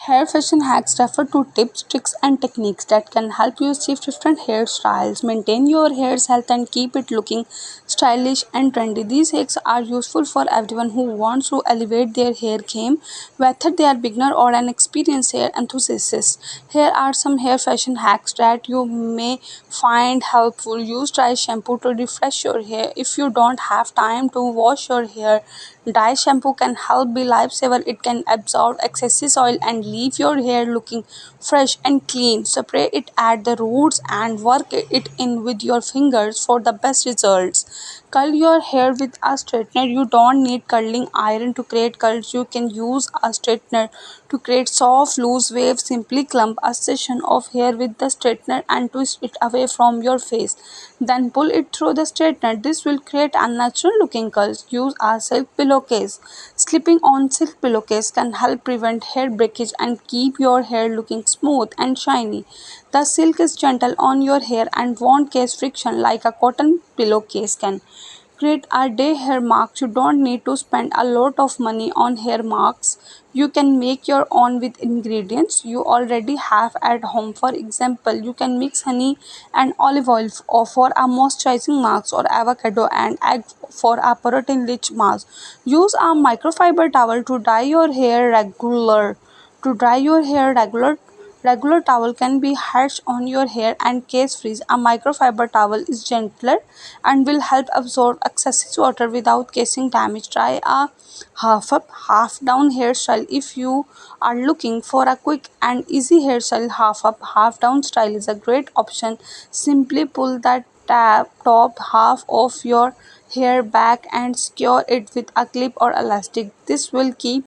Hair fashion hacks refer to tips, tricks, and techniques that can help you achieve different hairstyles, maintain your hair's health, and keep it looking stylish and trendy. These hacks are useful for everyone who wants to elevate their hair game, whether they are beginner or an experienced hair enthusiast. Here are some hair fashion hacks that you may find helpful. Use dry shampoo to refresh your hair. If you don't have time to wash your hair, dry shampoo can help be lifesaver. It can absorb excess oil and leave your hair looking fresh and clean. Spray it at the roots and work it in with your fingers for the best results. Curl your hair with a straightener. You don't need curling iron to create curls. You can use a straightener to create soft, loose waves. Simply clump a section of hair with the straightener and twist it away from your face. Then pull it through the straightener. This will create a natural looking curls. Use a silk pillowcase. Slipping on silk pillowcase can help prevent hair breakage and keep your hair looking smooth and shiny. The silk is gentle on your hair and won't cause friction like a cotton pillowcase can. Create a day hair marks. You don't need to spend a lot of money on hair marks. You can make your own with ingredients you already have at home. For example, you can mix honey and olive oil for a moisturizing mask or avocado and egg for a protein rich mask. Use a microfiber towel to dry your hair regular. To dry your hair regular towel can be harsh on your hair and case freeze. A microfiber towel is gentler and will help absorb excessive water without causing damage. Try a half up, half down hairstyle. If you are looking for a quick and easy hairstyle, half up, half down style is a great option. Simply pull the top half of your hair back and secure it with a clip or elastic. This will keep